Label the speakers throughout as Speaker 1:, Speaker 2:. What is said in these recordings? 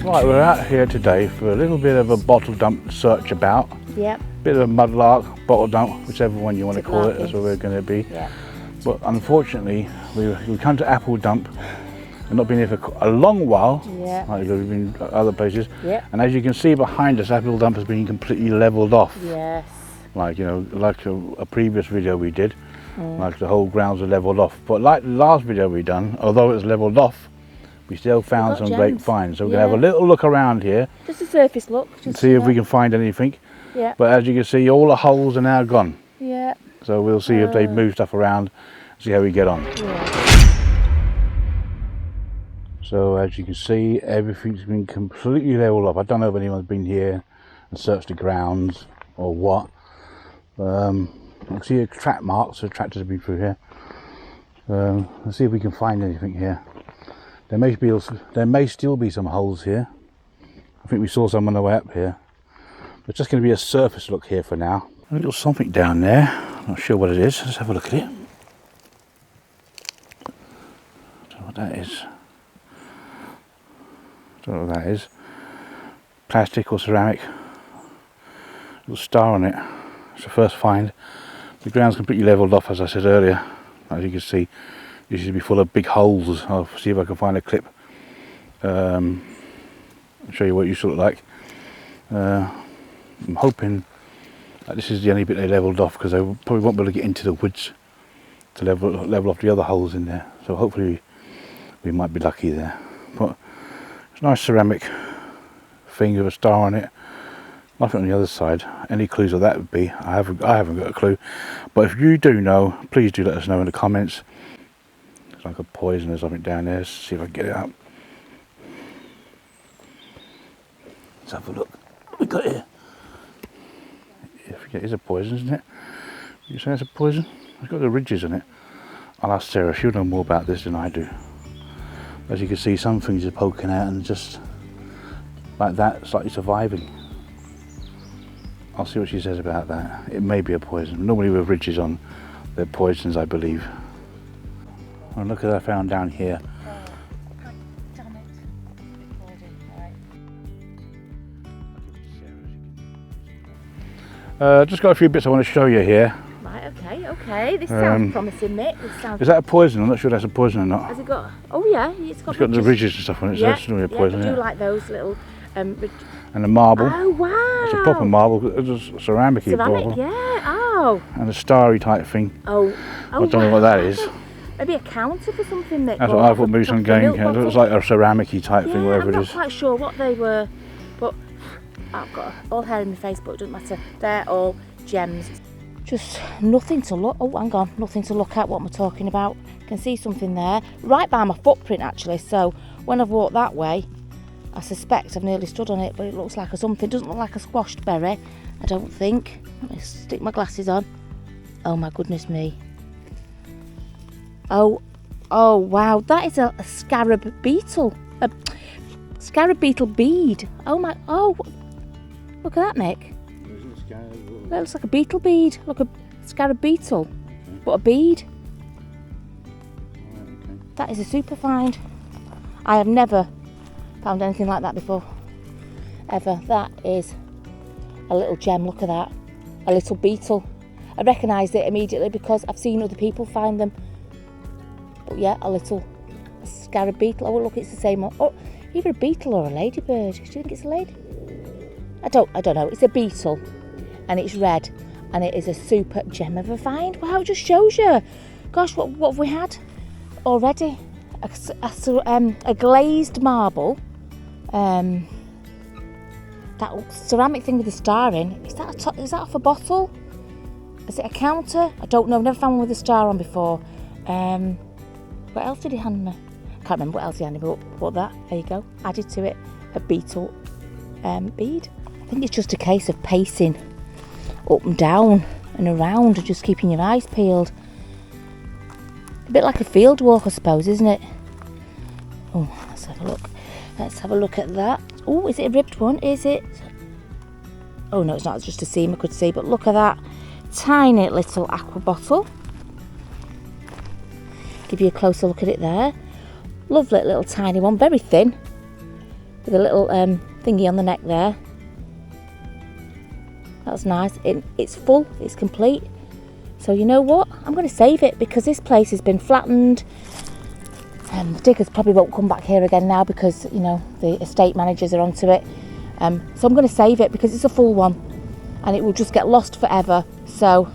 Speaker 1: Right, we're out here today for a little bit of a bottle dump search about.
Speaker 2: Yep.
Speaker 1: Bit of a mudlark, bottle dump, whichever one you want to call it, that's what we're going to be.
Speaker 2: Yep.
Speaker 1: But unfortunately, we come to Apple Dump and not been here for a long while.
Speaker 2: Yeah.
Speaker 1: Like we've been other places.
Speaker 2: Yep.
Speaker 1: And as you can see behind us, Apple Dump has been completely levelled off.
Speaker 2: Yes.
Speaker 1: Like, you know, like a previous video we did, like the whole grounds are levelled off. But like the last video we done, although it was levelled off, we still found some great finds. So we're going to have a little look around here.
Speaker 2: Just a surface look. Just
Speaker 1: see if we can find anything.
Speaker 2: Yeah.
Speaker 1: But as you can see, all the holes are now gone.
Speaker 2: Yeah.
Speaker 1: So we'll see if they move stuff around, see how we get on.
Speaker 2: Yeah.
Speaker 1: So as you can see, everything's been completely leveled up. I don't know if anyone's been here and searched the grounds or what. I can see a track marks, so tractors have been through here. Let's see if we can find anything here. There may still be some holes here. I think we saw some on the way up here. It's just going to be a surface look here for now. A little something down there. Not sure what it is. Let's have a look at it. Don't know what that is. Don't know what that is. Plastic or ceramic. Little star on it. It's the first find. The ground's completely levelled off, as I said earlier. As you can see, this should be full of big holes. I'll see if I can find a clip. I'll show you what it used to look like. I'm hoping that this is the only bit they levelled off, because they probably won't be able to get into the woods to level off the other holes in there. So hopefully we might be lucky there. But it's a nice ceramic thing with a star on it. Nothing on the other side. Any clues what that would be? I haven't got a clue. But if you do know, please do let us know in the comments. It's like a poison or something down there. Let's see if I can get it out. Let's have a look. What we got here? It is a poison, isn't it? You say it's a poison? It's got the ridges in it. I'll ask Sarah. She'll know more about this than I do. As you can see, some things are poking out and just like that, slightly surviving. I'll see what she says about that. It may be a poison. Normally with ridges on, they're poisons, I believe. And look at what I found down here.
Speaker 2: Damn it.
Speaker 1: Just got a few bits I want to show you here.
Speaker 2: Right, okay. This sounds promising, Mick. This sounds...
Speaker 1: Is that a poison? I'm not sure that's a poison or not.
Speaker 2: Has it got... Oh yeah, it's got
Speaker 1: the ridges and stuff on it, so that's normally a poison.
Speaker 2: I do like those little...
Speaker 1: And the marble.
Speaker 2: Oh wow!
Speaker 1: It's a proper marble. It's a ceramic-y marble.
Speaker 2: Yeah. Oh.
Speaker 1: And a starry type thing.
Speaker 2: Oh.
Speaker 1: I don't know what that is.
Speaker 2: Maybe a counter for something, Mick.
Speaker 1: That's what I thought. Maybe some game. It looks like a ceramic-y type thing, whatever it is.
Speaker 2: I'm not quite sure what they were, but I've got all hair in my face, but it doesn't matter. They're all gems. Just nothing to look. Oh, hang on. Nothing to look at. What am I talking about? I can see something there, right by my footprint actually. So when I've walked that way, I suspect I've nearly stood on it, but it looks like a something. It doesn't look like a squashed berry, I don't think. Let me stick my glasses on. Oh my goodness me. Oh wow, that is a scarab beetle. A scarab beetle bead. Oh, look at that, Mick. That looks like a beetle bead. Look, a scarab beetle, but a bead. That is a super find. I have never found anything like that before, ever. That is a little gem. Look at that, a little beetle. I recognised it immediately because I've seen other people find them. But yeah, a scarab beetle. Oh look, it's the same one. Oh, either a beetle or a ladybird. Do you think it's a lady? I don't know. It's a beetle, and it's red, and it is a super gem of a find. Wow, it just shows you. Gosh, what have we had already? A glazed marble. That ceramic thing with the star in, is that off a bottle? Is it a counter? I don't know, never found one with a star on before. What else did he hand me? I can't remember what else he handed me, but that, there you go, added to it, a beetle bead. I think it's just a case of pacing up and down and around and just keeping your eyes peeled. A bit like a field walk, I suppose, isn't it? Oh, let's have a look. Let's have a look at that. Oh, is it a ribbed one? Is it? Oh no, it's not. It's just a seam I could see. But look at that tiny little aqua bottle. Give you a closer look at it there. Lovely little tiny one, very thin. with a little thingy on the neck there. That's nice. It's full, it's complete. So you know what? I'm going to save it because this place has been flattened. The diggers probably won't come back here again now because, you know, the estate managers are onto it. So I'm going to save it because it's a full one and it will just get lost forever. So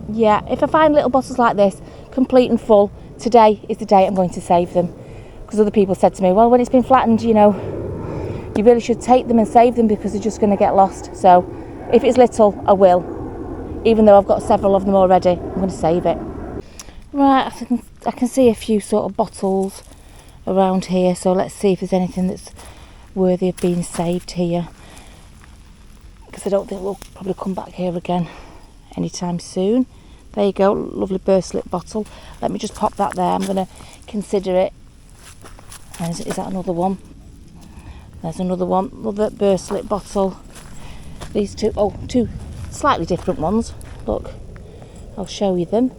Speaker 2: yeah, if I find little bottles like this, complete and full, today is the day I'm going to save them. Because other people said to me, well, when it's been flattened, you know, you really should take them and save them because they're just going to get lost. So if it's little, I will. Even though I've got several of them already, I'm going to save it. Right, I can see a few sort of bottles around here. So let's see if there's anything that's worthy of being saved here. Because I don't think we'll probably come back here again anytime soon. There you go, lovely burst lip bottle. Let me just pop that there. I'm going to consider it. Is that another one? There's another one, another burst lip bottle. These two, two slightly different ones. Look, I'll show you them.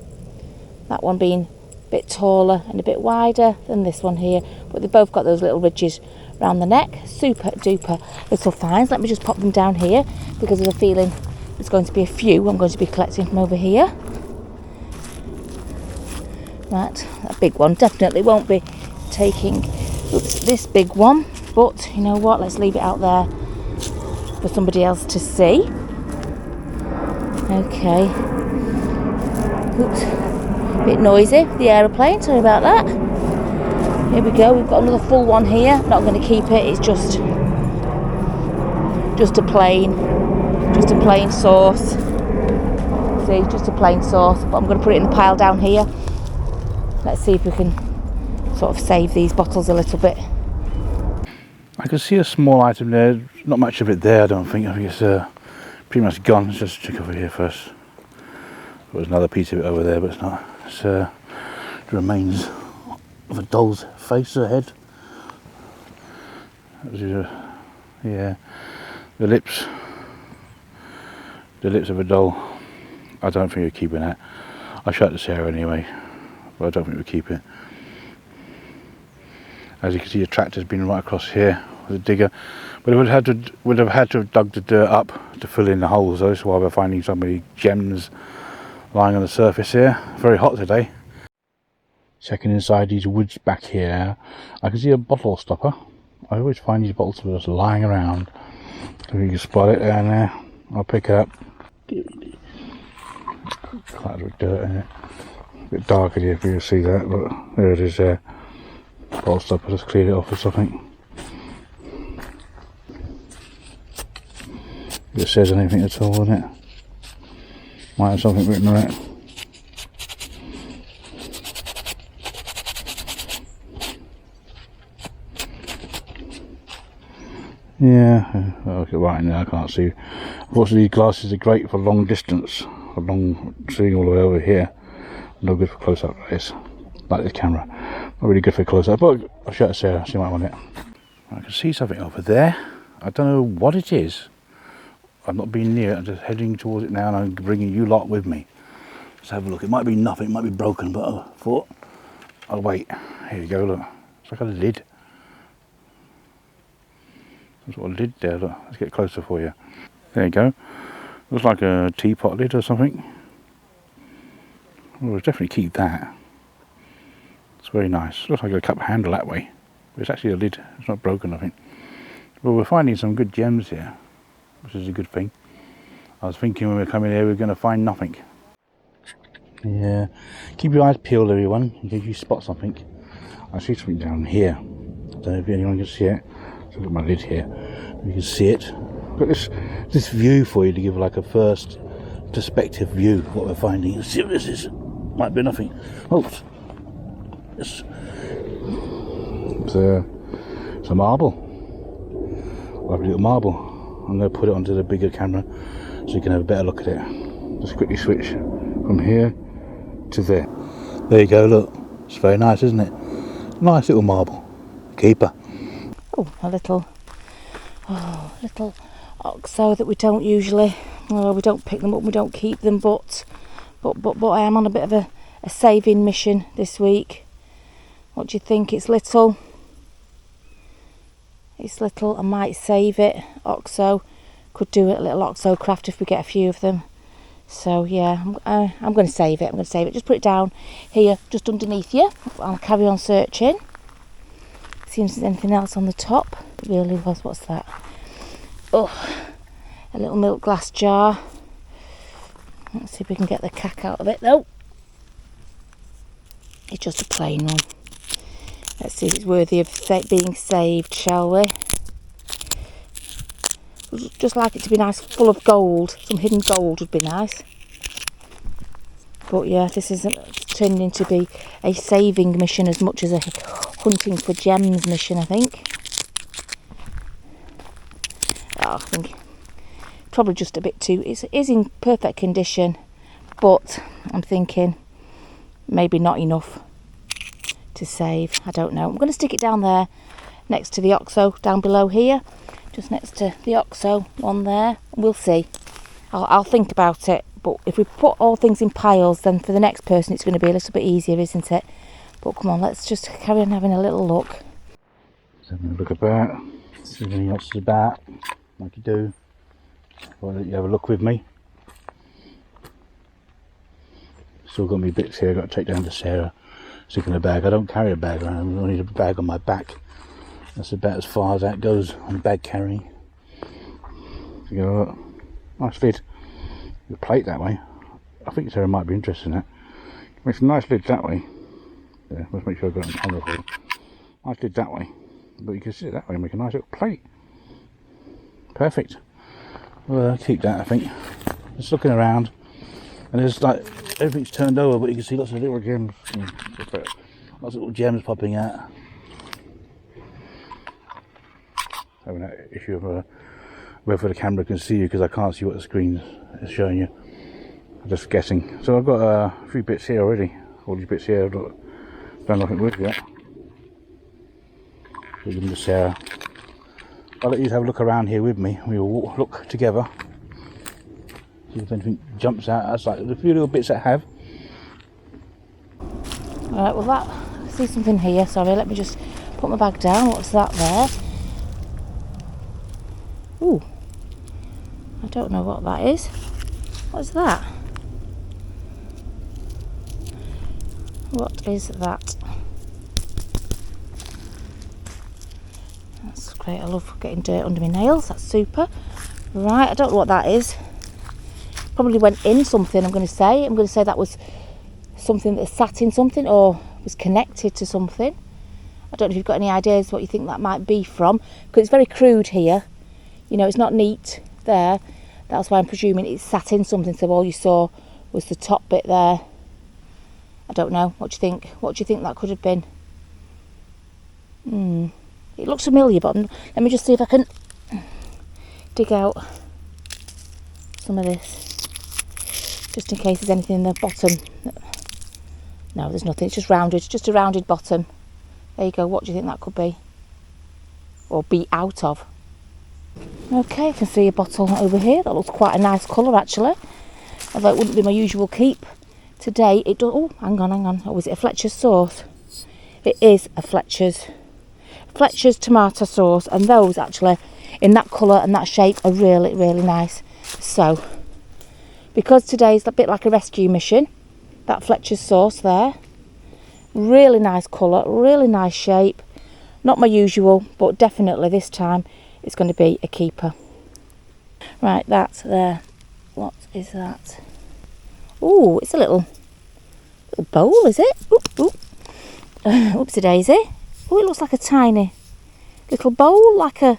Speaker 2: That one being a bit taller and a bit wider than this one here, but they've both got those little ridges around the neck. Super duper little finds. Let me just pop them down here because of a feeling there's going to be a few I'm going to be collecting from over here. Right, that big one definitely won't be taking this big one, but you know what, let's leave it out there for somebody else to see. Okay. Oops, a bit noisy, the aeroplane, sorry about that. Here we go, we've got another full one here. Not going to keep it, it's just a plain sauce. See, just a plain sauce, but I'm going to put it in the pile down here. Let's see if we can sort of save these bottles a little bit.
Speaker 1: I can see a small item there, not much of it there I don't think. I think it's pretty much gone. Let's just check over here first. There's another piece of it over there, but it's not. It's the remains of a doll's face or head. Yeah, the lips of a doll. I don't think we're keeping that. I shut this hair anyway, but I don't think we'll keep it. As you can see, the tractor's been right across here with a digger, but it would have had to have dug the dirt up to fill in the holes. That's why we're finding so many gems lying on the surface here. Very hot today. Checking inside these woods back here, I can see a bottle stopper. I always find these bottles just lying around. So you can spot it down there. I'll pick it up. Quite a bit of dirt in it. A bit dark in here if you can see that, but there it is there. Bottle stopper, just cleared it off or something. If it says anything at all on it. Might have something written on it. Yeah, okay, right now I can't see. Unfortunately, these glasses are great for long distance, for long seeing all the way over here. No good for close up like this camera. Not really good for close up, but I'll show it to Sarah, she might want it. I can see something over there. I don't know what it is. I've not been near it, I'm just heading towards it now and I'm bringing you lot with me. Let's have a look. It might be nothing, it might be broken, but I thought, I'll wait. Here you go, look. It's like a lid. Some sort of lid there, look. Let's get closer for you. There you go. Looks like a teapot lid or something. We'll definitely keep that. It's very nice. Looks like a cup handle that way. But it's actually a lid. It's not broken, I think. Well, we're finding some good gems here, which is a good thing. I was thinking when we were coming here we were going to find nothing. Yeah. Keep your eyes peeled, everyone, in case you spot something. I see something down here. I don't know if anyone can see it. So I've got my lid here. You can see it. I've got this view for you to give like a first perspective view of what we're finding. Let's see what this is. Might be nothing. Oh, it's a marble. Lovely little marble. I'm going to put it onto the bigger camera so you can have a better look at it. Just quickly switch from here to there. There you go, look. It's very nice, isn't it? Nice little marble. Keeper.
Speaker 2: Oh, a little oxo that we don't usually, well, we don't pick them up, we don't keep them, but I am on a bit of a saving mission this week. What do you think? It's little. It's little. I might save it. Oxo. Could do a little oxo craft if we get a few of them. So yeah, I'm going to save it. I'm going to save it. Just put it down here, just underneath you. I'll carry on searching. See if there's anything else on the top. It really was. What's that? Oh, a little milk glass jar. Let's see if we can get the cack out of it though. It's just a plain one. Let's see if it's worthy of being saved, shall we? Just like it to be nice, full of gold. Some hidden gold would be nice. But yeah, this isn't turning into be a saving mission as much as a hunting for gems mission, I think. Oh, I think probably just a bit too... It is in perfect condition, but I'm thinking maybe not enough to save. I don't know. I'm going to stick it down there next to the oxo down below here. Just next to the oxo one there. We'll see. I'll think about it. But if we put all things in piles, then for the next person it's going to be a little bit easier, isn't it? But come on, let's just carry on having a little look.
Speaker 1: Just having a look about. See if anything else is about, like you do. I'll let you have a look with me. Still got me bits here I've got to take down to Sarah. Stick in a bag. I don't carry a bag around. I need a bag on my back. That's about as far as that goes on bag carrying. You go, nice lid. The plate that way. I think Sarah might be interested in that. Makes a nice lid that way. Yeah, let's make sure I've got it on camera for you. Nice lid that way. But you can sit it that way and make a nice little plate. Perfect. Well, I'll keep that, I think. Just looking around. And there's like, everything's turned over, but you can see lots of little gems. Lots of little gems popping out. Having that issue of whether the camera can see you, because I can't see what the screen is showing you. I'm just guessing. So I've got a few bits here already. All these bits here I've not done nothing with yet. So give them to Sarah. I'll let you have a look around here with me. We will look together. See if anything jumps out. That's like the few little bits that have.
Speaker 2: Alright, well I see something here. Sorry, let me just put my bag down. What's that there? Ooh, I don't know what that is. What's that? What is that? That's great. I love getting dirt under my nails. That's super. Right, I don't know what that is. Probably went in something, I'm going to say. I'm going to say that was something that sat in something or was connected to something. I don't know if you've got any ideas what you think that might be from, because it's very crude here. You know, it's not neat there. That's why I'm presuming it sat in something, so all you saw was the top bit there. I don't know. What do you think? What do you think that could have been? It looks familiar, but let me just see if I can dig out some of this. Just in case there's anything in the bottom. No, there's nothing. It's just rounded. Just a rounded bottom. There you go. What do you think that could be? Or be out of? Okay, I can see a bottle over here. That looks quite a nice colour actually. Although it wouldn't be my usual keep. Today it does. Oh, hang on. Oh, is it a Fletcher's sauce? It is a Fletcher's tomato sauce, and those actually in that colour and that shape are really, really nice. So, because today's a bit like a rescue mission, that Fletcher's sauce there, really nice colour, really nice shape. Not my usual, but definitely this time it's going to be a keeper. Right, that's there. What is that? Oh, it's a little bowl, is it? Oopsie daisy. Oh, it looks like a tiny little bowl, like a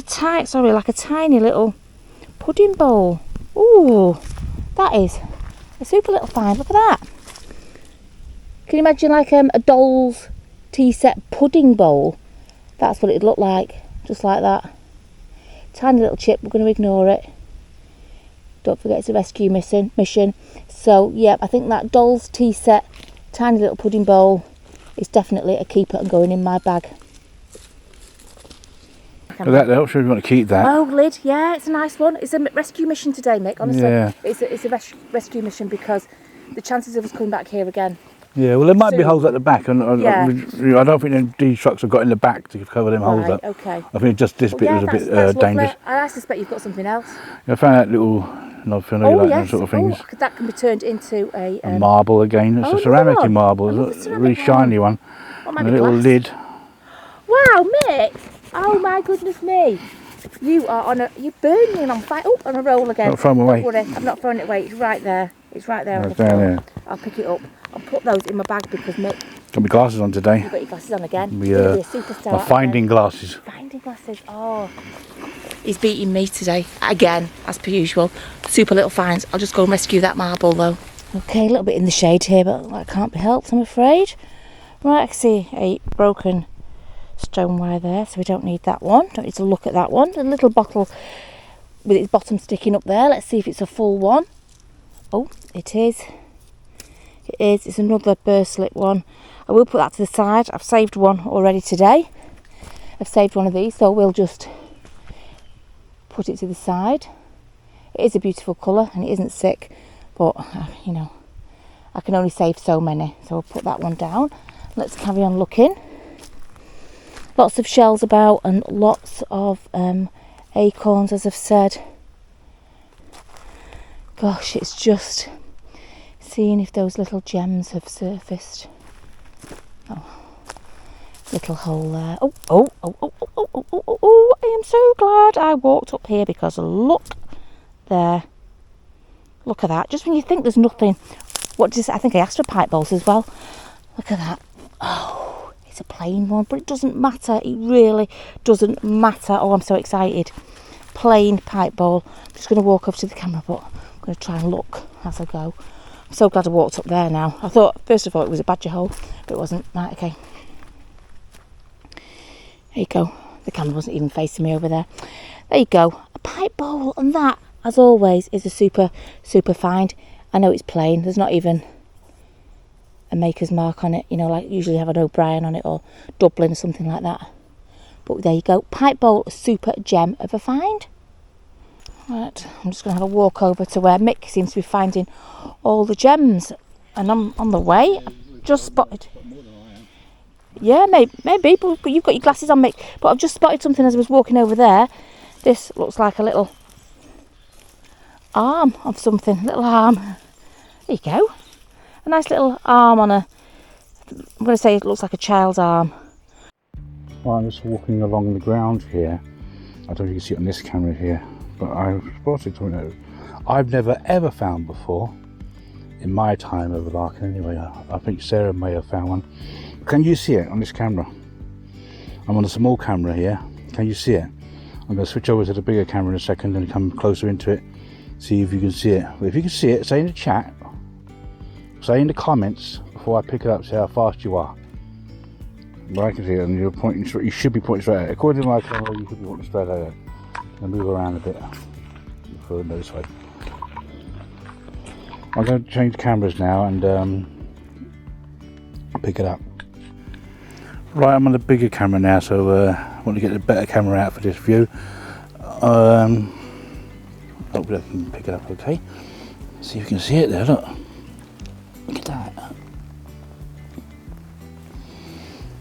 Speaker 2: tiny little pudding bowl. Oh, that is a super little find. Look at that. Can you imagine like a doll's tea set pudding bowl? That's what it'd look like, just like that. Tiny little chip. We're going to ignore it. Don't forget it's a rescue mission. So yeah, I think that doll's tea set, tiny little pudding bowl, is definitely a keeper and going in my bag.
Speaker 1: So that helps if you want to keep that.
Speaker 2: Oh, lid, yeah, it's a nice one. It's a rescue mission today, Mick, honestly.
Speaker 1: Yeah.
Speaker 2: It's a rescue mission because the chances of us coming back here again
Speaker 1: Yeah, well, there might be
Speaker 2: soon.
Speaker 1: holes at the back, and
Speaker 2: Yeah.
Speaker 1: I don't think these trucks have got in the back to cover them holes
Speaker 2: Right,
Speaker 1: up.
Speaker 2: okay.
Speaker 1: I think just this
Speaker 2: Well,
Speaker 1: bit
Speaker 2: yeah,
Speaker 1: was a
Speaker 2: that's
Speaker 1: bit
Speaker 2: lovely.
Speaker 1: dangerous.
Speaker 2: I suspect you've got something else.
Speaker 1: Yeah, I found that little knob filler,
Speaker 2: Oh
Speaker 1: like
Speaker 2: yes.
Speaker 1: those sort of things.
Speaker 2: Oh, that can be turned into a.
Speaker 1: A marble again. It's
Speaker 2: oh,
Speaker 1: a ceramic
Speaker 2: another one.
Speaker 1: marble,
Speaker 2: Another
Speaker 1: it's a
Speaker 2: ceramic
Speaker 1: really shiny one.
Speaker 2: What might
Speaker 1: And a
Speaker 2: be
Speaker 1: little
Speaker 2: glass?
Speaker 1: lid.
Speaker 2: Wow, Mick! Oh my goodness me! You are on a. You're burning on fire. Oh, on a roll again.
Speaker 1: Don't throw 'em away.
Speaker 2: Don't worry, I'm not throwing it away. It's right there. It's right there on the
Speaker 1: It's down
Speaker 2: floor.
Speaker 1: there.
Speaker 2: I'll pick it up. I'll put those in my bag because Mick,
Speaker 1: Got my glasses on today.
Speaker 2: you've got your glasses on again.
Speaker 1: My,
Speaker 2: You're gonna be a superstar.
Speaker 1: my finding glasses.
Speaker 2: Finding glasses. Oh, he's beating me today again, as per usual. Super little finds. I'll just go and rescue that marble though. Okay, a little bit in the shade here, but that can't be helped, I'm afraid. Right, I can see a broken stone wire there, so we don't need that one. Don't need to look at that one. A little bottle with its bottom sticking up there. Let's see if it's a full one. Oh, it is. It is. It's another burst slit one. I will put that to the side. I've saved one already today. I've saved one of these, so we'll just put it to the side. It is a beautiful colour and it isn't sick, but you know, I can only save so many, so I'll put that one down. Let's carry on looking. Lots of shells about and lots of acorns, as I've said. Gosh, it's just seeing if those little gems have surfaced. Oh, little hole there. Oh, I am so glad I walked up here because look there. Look at that. Just when you think there's nothing. What did I say? I think I asked for pipe bowls as well. Look at that. Oh, it's a plain one, but it doesn't matter. It really doesn't matter. Oh, I'm so excited. Plain pipe bowl. I'm just going to walk over to the camera, but I'm going to try and look as I go. I'm so glad I walked up there now. I thought, first of all, it was a badger hole, but it wasn't. Right, okay. There you go. The camera wasn't even facing me over there. There you go. A pipe bowl, and that, as always, is a super find. I know it's plain. There's not even a maker's mark on it, you know, like usually have an O'Brien on it or Dublin or something like that. But there you go. Pipe bowl, a super gem of a find. Right, I'm just going to have a walk over to where Mick seems to be finding all the gems. And I'm on the way. I've just spotted. Yeah, maybe, but you've got your glasses on, Mick. But I've just spotted something as I was walking over there. This looks like a little arm of something, little arm. There you go. A nice little arm on a, I'm going to say it looks like a child's arm.
Speaker 1: Well, I'm just walking along the ground here. I don't know if you can see it on this camera here, but I've spotted something that I've never ever found before in my time of larking anyway. I think Sarah may have found one. Can you see it on this camera? I'm on a small camera here. Can you see it? I'm going to switch over to the bigger camera in a second and come closer into it. See if you can see it. Well, if you can see it, say in the chat. Say in the comments before I pick it up, say how fast you are. But I can see it, and you're pointing straight. You should be pointing straight at it. According to my camera, you should be pointing straight at it. And move around a bit for the other side. I'm going to change cameras now and pick it up. Right, I'm on the bigger camera now, so I want to get the better camera out for this view. Hopefully I can pick it up okay. See if you can see it there, look. Look at that.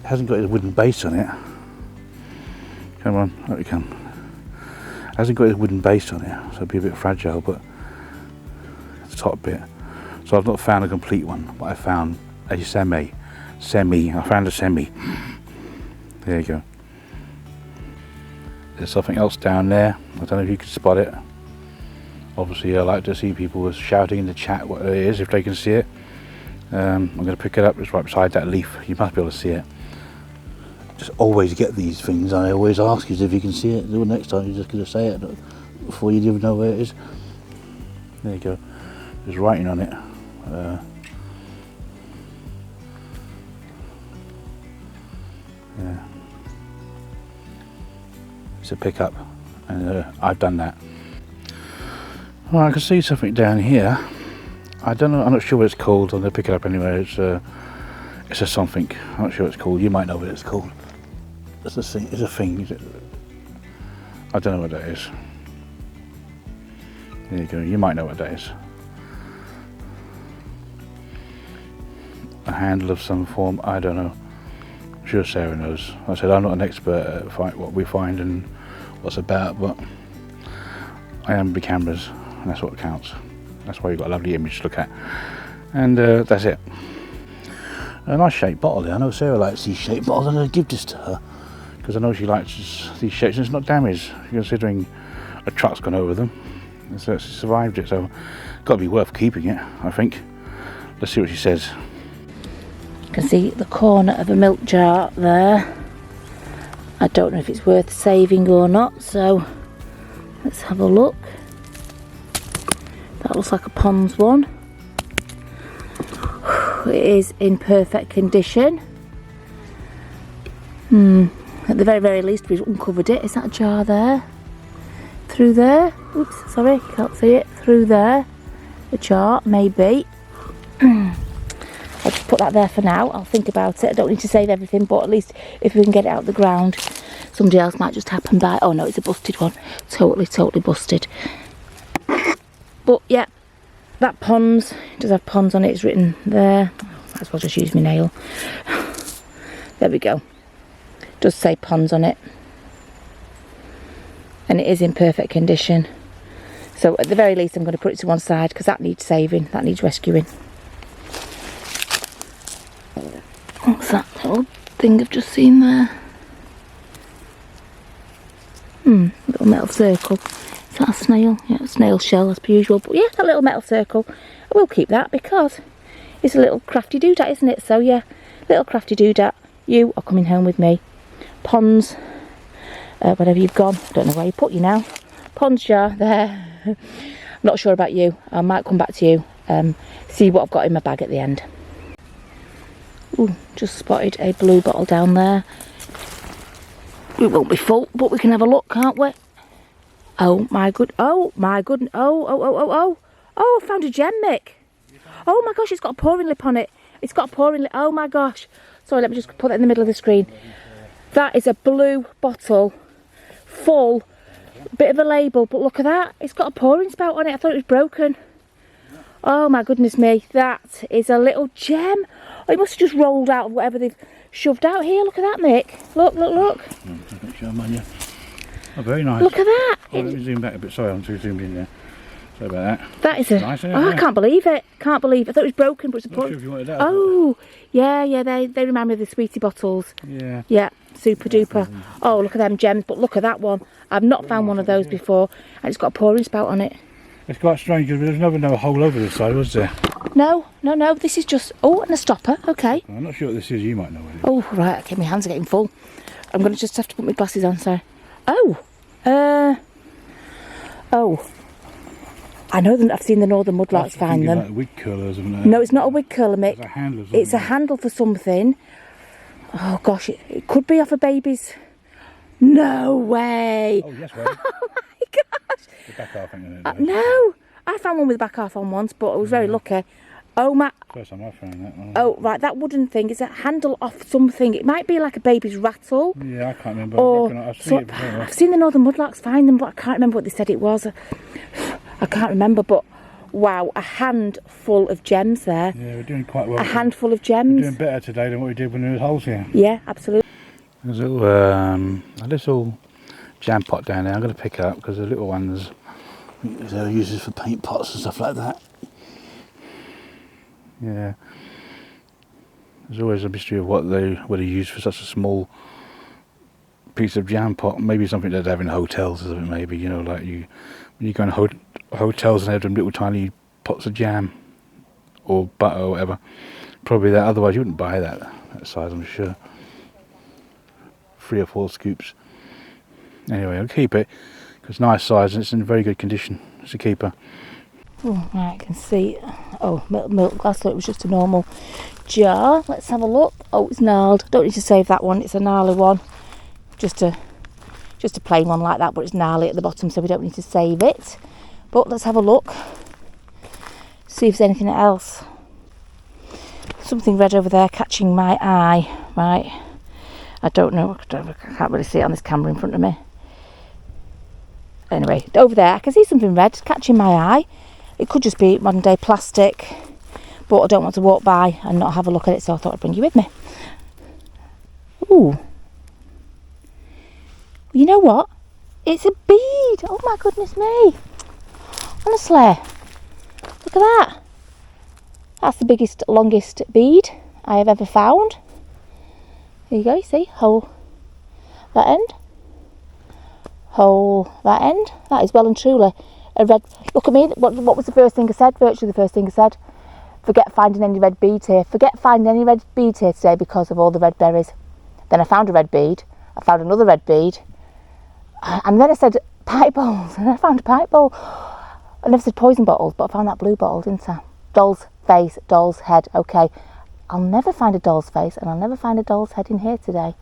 Speaker 1: It hasn't got a wooden base on it. Come on, up you come. It hasn't got a wooden base on it, so it'll be a bit fragile, but the top bit. So I've not found a complete one, but I found a semi. I found a semi. There you go. There's something else down there. I don't know if you can spot it. Obviously I like to see people shouting in the chat what it is, if they can see it. I'm going to pick it up, it's right beside that leaf. You must be able to see it. Just always get these things. I always ask you if you can see it. The next time you're just going to say it before you even know where it is. There you go. There's writing on it. Yeah. It's a pickup, and I've done that. Well, I can see something down here. I don't know. I'm not sure what it's called. I'm going to pick it up anyway. It's a something. I'm not sure what it's called. You might know what it's called. It's a thing. It's a thing. Is it? I don't know what that is. There you go. You might know what that is. a handle of some form. I don't know. I'm sure Sarah knows. Like I said, I'm not an expert at what we find and what's about, but I am big cameras, and that's what counts. That's why you've got a lovely image to look at. And that's it. A nice shaped bottle there. I know Sarah likes these shaped bottles. I'm going to give this to her because I know she likes these shapes and it's not damaged, considering a truck's gone over them. So she survived it, so it's got to be worth keeping it, I think. Let's see what she says.
Speaker 2: You can see the corner of a milk jar there. I don't know if it's worth saving or not, so let's have a look. That looks like a Pond's one. It is in perfect condition. At the very, very least, we've uncovered it. Is that a jar there? Through there? Oops, sorry, can't see it. Through there. A jar, maybe. I'll just put that there for now. I'll think about it. I don't need to save everything, but at least if we can get it out of the ground, somebody else might just happen by. Oh no, it's a busted one. Totally, totally busted. But yeah, that Ponds, does have Ponds on it, it's written there. Might as well just use my nail. There we go. Does say Ponds on it. And it is in perfect condition. So at the very least I'm going to put it to one side because that needs saving, that needs rescuing. What's that little thing I've just seen there? Little metal circle. Is that a snail? Yeah, a snail shell as per usual. But yeah, that little metal circle, I will keep that because it's a little crafty doodad, isn't it? So yeah, little crafty doodad, you are coming home with me. Ponds, wherever you've gone, I don't know where you put you now. Ponds jar there. I'm not sure about you. I might come back to you, see what I've got in my bag at the end. Ooh, just spotted a blue bottle down there. It won't be full, but we can have a look, can't we? Oh my good, oh my goodness, oh, I found a gem, Mick. Oh my gosh, it's got a pouring lip on it. It's got a pouring lip, oh my gosh. Sorry, let me just put that in the middle of the screen. That is a blue bottle, full, bit of a label, but look at that. It's got a pouring spout on it. I thought it was broken. Oh my goodness me, that is a little gem. Oh, it must have just rolled out of whatever they've shoved out here. Look at that, Mick. Look, look, look.
Speaker 1: Oh, very nice.
Speaker 2: Look at that.
Speaker 1: Oh, let me zoom back a bit. Sorry, I'm too zoomed in there. Sorry about that.
Speaker 2: That is a...
Speaker 1: Nice, isn't it?
Speaker 2: Oh, I can't believe it. Can't believe it. I thought it was broken, but it's a
Speaker 1: Not sure if you wanted that.
Speaker 2: Oh, yeah, they remind me of the Sweetie bottles.
Speaker 1: Yeah.
Speaker 2: Yeah, super duper. Oh, look at them gems, but look at that one. I've not found one of those before, and it's got a pouring spout on it.
Speaker 1: It's quite strange, there's never no hole over the side, was there?
Speaker 2: No, this is just... Oh, and a stopper, okay.
Speaker 1: I'm not sure what this is, you might know what it is.
Speaker 2: Oh, right, okay, my hands are getting full. I'm going to just have to put my glasses on, sorry. Oh, I know them. I've seen the northern mudlarks find them.
Speaker 1: Like wig curlers,
Speaker 2: no, it's not a wig curler, Mick.
Speaker 1: It's a handle.
Speaker 2: It's a handle for something. Oh gosh, it could be off a baby's. No way.
Speaker 1: Oh yes, way.
Speaker 2: Oh my gosh.
Speaker 1: The back half, I think.
Speaker 2: No, I found one with the back half on once, but I was very lucky. Oh my.
Speaker 1: First time I found that one.
Speaker 2: Oh right, that wooden thing is a handle off something. It might be like a baby's rattle.
Speaker 1: Yeah, I can't remember.
Speaker 2: Or
Speaker 1: I've seen it before.
Speaker 2: I've seen the northern mudlarks find them, but I can't remember what they said it was. I can't remember, but wow, a handful of gems there.
Speaker 1: Yeah, we're doing quite well.
Speaker 2: A handful of gems.
Speaker 1: We're doing better today than what we did when there was holes here.
Speaker 2: Yeah, absolutely.
Speaker 1: There's a little jam pot down there. I'm going to pick it up because the little ones they're used for paint pots and stuff like that. Yeah. There's always a mystery of what they use for such a small piece of jam pot. Maybe something they'd have in hotels or something. Maybe like when you go in hotels and have them little tiny pots of jam or butter or whatever. Probably that. Otherwise, you wouldn't buy that size, I'm sure. 3 or 4 scoops. Anyway, I'll keep it because it's nice size and it's in very good condition. It's a keeper.
Speaker 2: Oh, right, I can see. Oh, milk glass. So it was just a normal jar. Let's have a look. Oh, it's gnarled. Don't need to save that one. It's a gnarly one. Just a plain one like that, but it's gnarly at the bottom, so we don't need to save it. But let's have a look. See if there's anything else. Something red over there catching my eye. Right. I don't know. I can't really see it on this camera in front of me. Anyway, over there I can see something red catching my eye. It could just be modern day plastic, but I don't want to walk by and not have a look at it, so I thought I'd bring you with me. Ooh. You know what? It's a bead. Oh my goodness me. Honestly, look at that. That's the biggest, longest bead I have ever found. There you go, you see, hole that end, hole that end. That is well and truly a red. Look at me, what was the first thing I said? Virtually the first thing I said. Forget finding any red beads here. Forget finding any red beads here today because of all the red berries. Then I found a red bead. I found another red bead. And then I said pipe bowls. And I found a pipe bowl. I never said poison bottles, but I found that blue bottle, didn't I? Doll's face, doll's head. Okay. I'll never find a doll's face and I'll never find a doll's head in here today.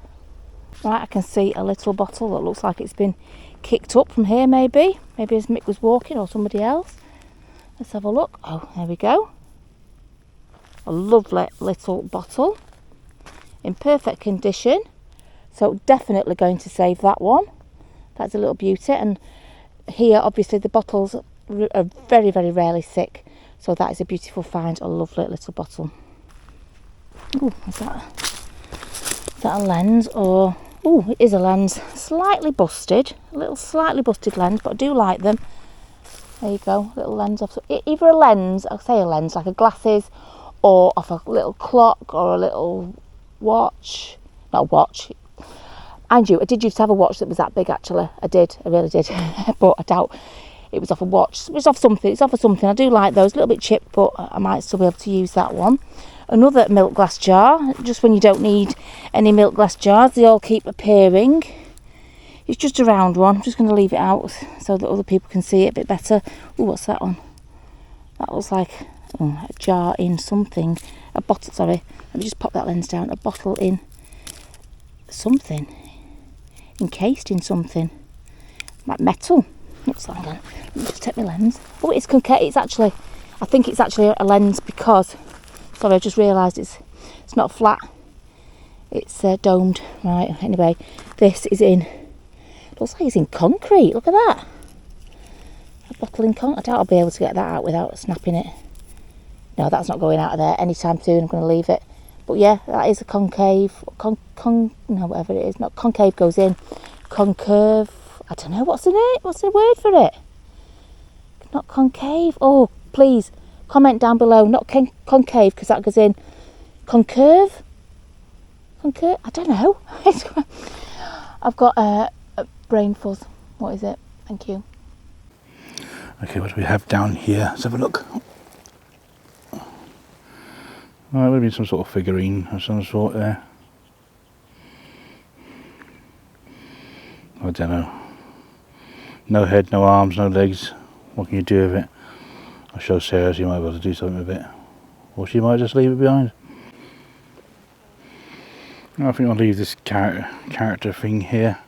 Speaker 2: Right, I can see a little bottle that looks like it's been kicked up from here maybe. Maybe as Mick was walking or somebody else. Let's have a look. Oh, there we go. A lovely little bottle in perfect condition, so definitely going to save that one. That's a little beauty. And here obviously the bottles are very, very rarely thick, so that is a beautiful find. A lovely little bottle. Ooh, is that a lens or... Oh, it is a lens. Slightly busted, a little slightly busted lens, but I do like them. There you go, little lens off. Either a lens, I'll say a lens, like a glasses, or off a little clock or a little watch. Not a watch. And I did used to have a watch that was that big actually. I really did. But I doubt it was off a watch. It was off something. It's off of something. I do like those. A little bit chipped, but I might still be able to use that one. Another milk glass jar. Just when you don't need any milk glass jars, they all keep appearing. It's just a round one. I'm just going to leave it out so that other people can see it a bit better. Oh, what's that one? That looks like a jar in something. A bottle, sorry. Let me just pop that lens down. A bottle in something. Encased in something. Like metal. Looks like that. Let me just take my lens. Oh, it's concave. It's actually, I think it's actually a lens because, sorry, I just realised it's not flat. It's domed. Right, anyway, this is in, looks like it's in concrete. Look at that. A bottle in concrete. I doubt I'll be able to get that out without snapping it. No, that's not going out of there anytime soon. I'm going to leave it. But yeah, that is a concave. No, whatever it is. Not concave goes in. Concurve. I don't know. What's the name? What's the word for it? Not concave. Oh, please comment down below. Not concave because that goes in. Concurve. Concurve. I don't know. I've got a brain fuzz. What is it? Thank you.
Speaker 1: Okay, what do we have down here? Let's have a look. Oh, maybe some sort of figurine of some sort there. I don't know. No head, no arms, no legs. What can you do with it? I'll show Sarah, she might be able to do something with it. Or she might just leave it behind. I think I'll leave this character thing here.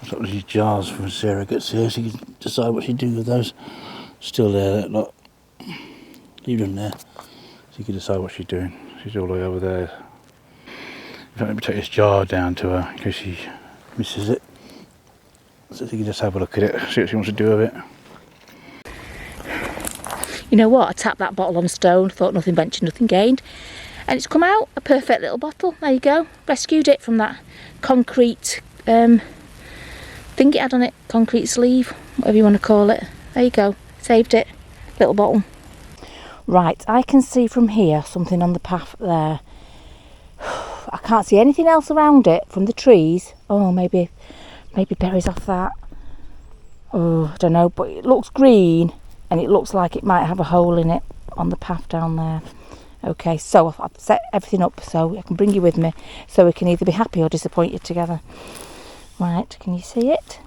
Speaker 1: I've got these jars from Sarah gets here, so you can decide what she do with those. Still there, that lot. Leave them there. So you can decide what she's doing. She's all the way over there. Let me take this jar down to her in case she misses it. So you can just have a look at it, see what she wants to do with it.
Speaker 2: You know what? I tapped that bottle on stone, thought nothing ventured, nothing gained. And it's come out a perfect little bottle. There you go. Rescued it from that concrete thing it had on it. Concrete sleeve, whatever you want to call it. There you go. Saved it. Little bottle. Right, I can see from here something on the path there. I can't see anything else around it from the trees. Oh, maybe berries off that. Oh, I don't know, but it looks green and it looks like it might have a hole in it on the path down there. Okay, so I've set everything up so I can bring you with me so we can either be happy or disappointed together. Right, can you see it?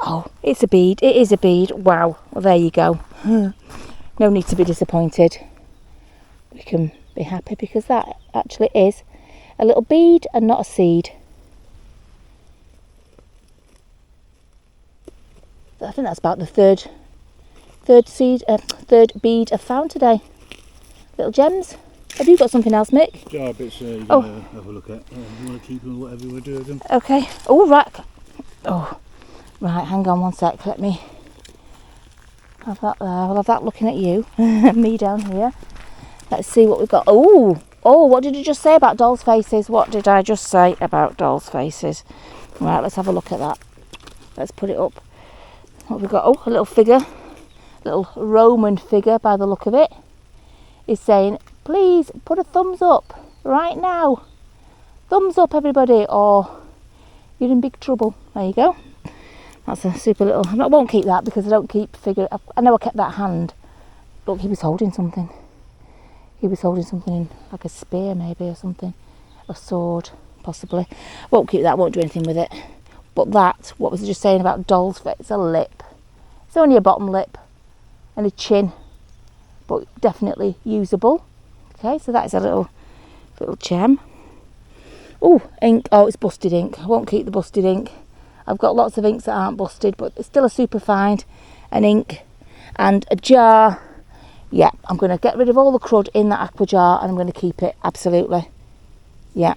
Speaker 2: Oh, it's a bead. It is a bead. Wow. Well, there you go. No need to be disappointed. We can be happy because that actually is a little bead and not a seed. I think that's about the third bead I've found today. Little gems. Have you got something else, Mick?
Speaker 1: Jar bits you're going to have a look at. You want to keep them, whatever you want to do with them.
Speaker 2: Okay. Oh, right. Oh, right. Hang on one sec. Let me Have that there. We'll have that looking at you. Me down here. Let's see what we've got. Oh, what did you just say about dolls' faces? What did I just say about dolls' faces? Right, let's have a look at that. Let's put it up. What have we got? Oh, a little figure. Little Roman figure by the look of it. Is saying, please put a thumbs up right now. Thumbs up, everybody, or you're in big trouble. There you go. That's a super little... I won't keep that because I don't keep figure... I know I kept that hand. Look, he was holding something. He was holding something in, like a spear maybe or something. A sword, possibly. Won't keep that, won't do anything with it. But that, what was I just saying about doll's face? It's a lip. It's only a bottom lip and a chin, but definitely usable. Okay, so that is a little gem. Oh, ink. Oh, it's busted ink. I won't keep the busted ink. I've got lots of inks that aren't busted, but it's still a super find. An ink and a jar. Yeah, I'm going to get rid of all the crud in that aqua jar and I'm going to keep it, absolutely. Yeah.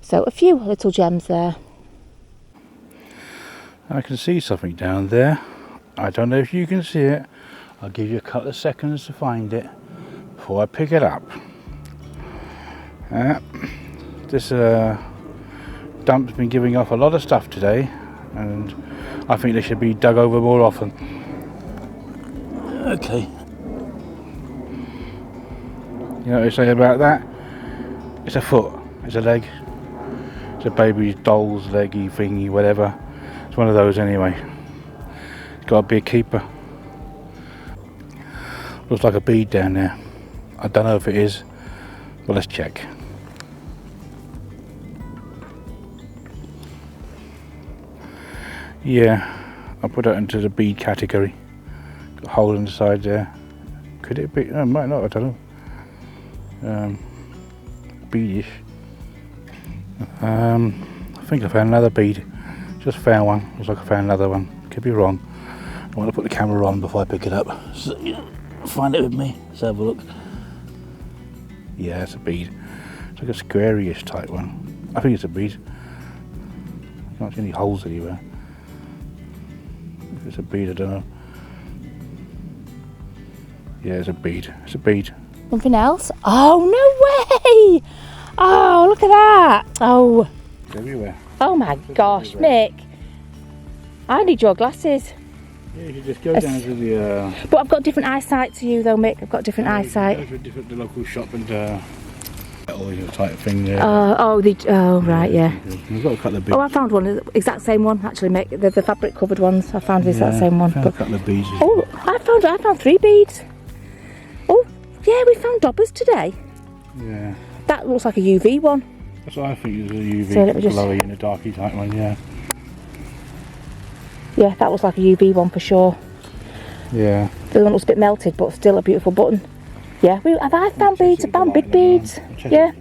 Speaker 2: So a few little gems there.
Speaker 1: I can see something down there. I don't know if you can see it. I'll give you a couple of seconds to find it before I pick it up. This dump's been giving off a lot of stuff today, and I think they should be dug over more often. Okay. You know what they say about that? It's a foot, it's a leg, it's a baby doll's leggy thingy, whatever. It's one of those anyway. It's got to be a keeper. Looks like a bead down there. I don't know if it is, but let's check. Yeah, I'll put that into the bead category. Got a hole in the side there. Could it be? No, it might not, I don't know. Beadish. I think I found another bead. Just found one. Looks like I found another one. Could be wrong. I want to put the camera on before I pick it up. So, yeah, find it with me. Let's have a look. Yeah, it's a bead. It's like a square-ish type one. I think it's a bead. I can't see any holes anywhere. If it's a bead, I don't know. Yeah, it's a bead. It's a bead.
Speaker 2: Something else? Oh, no way! Oh, look at that! Oh.
Speaker 1: It's everywhere.
Speaker 2: Oh my gosh, Mick. I need your glasses.
Speaker 1: Yeah, you should just go down to the...
Speaker 2: But I've got different eyesight to you though, Mick. I've got different eyesight.
Speaker 1: Go to the local shop and all your type of thing there.
Speaker 2: Oh, right, yeah.
Speaker 1: I've got a couple of beads.
Speaker 2: Oh, I found one, the exact same one actually, Mick. The fabric covered ones. I found the exact same one.
Speaker 1: I found a couple of beads.
Speaker 2: Oh, I found 3 beads. Oh, yeah, we found dobbers today.
Speaker 1: Yeah.
Speaker 2: That looks like a UV one.
Speaker 1: That's what I think is a UV.
Speaker 2: So let me just...
Speaker 1: glowy and a darky type one, yeah.
Speaker 2: Yeah, that looks like a UV one for sure.
Speaker 1: Yeah.
Speaker 2: The one looks a bit melted, but still a beautiful button. Yeah, I found beads. I found big beads. Yeah.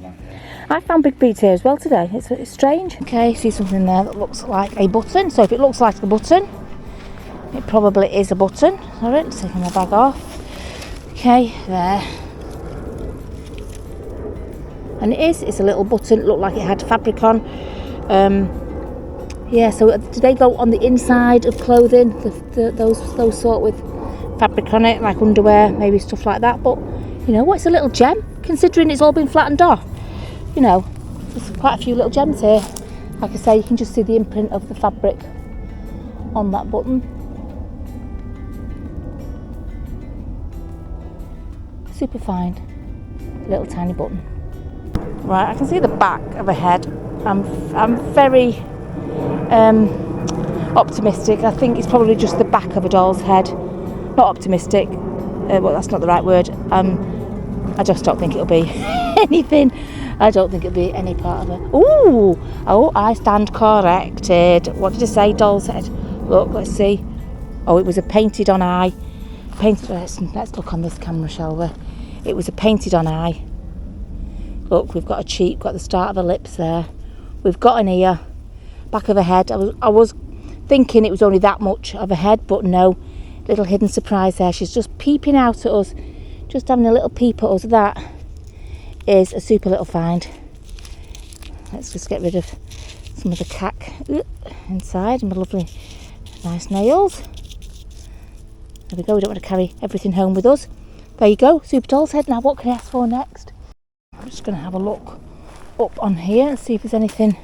Speaker 2: I found big beads here as well today. It's strange. Okay, see something there that looks like a button. So if it looks like a button, it probably is a button. Alright, let's take my bag off. Okay, there. And it's a little button. It looked like it had fabric on. Yeah, so do they go on the inside of clothing? Those sort with fabric on it, like underwear, maybe stuff like that. But you know what? It's a little gem, considering it's all been flattened off. You know, there's quite a few little gems here. Like I say, you can just see the imprint of the fabric on that button. Super fine, little tiny button. Right, I can see the back of a head. I'm very optimistic. I think it's probably just the back of a doll's head. Not optimistic. Well, that's not the right word. I just don't think it'll be anything. I don't think it'll be any part of it. Ooh! Oh, I stand corrected. What did I say? Doll's head. Look, let's see. Oh, it was a painted on eye. Let's look on this camera, shall we? It was a painted on eye. Look, we've got a cheek, got the start of her lips there. We've got an ear, back of her head. I was thinking it was only that much of a head, but no. Little hidden surprise there. She's just peeping out at us, just having a little peep at us. That is a super little find. Let's just get rid of some of the cack inside and my lovely nice nails. There we go, we don't want to carry everything home with us. There you go, super doll's head. Now what can I ask for next? I'm just going to have a look up on here and see if there's anything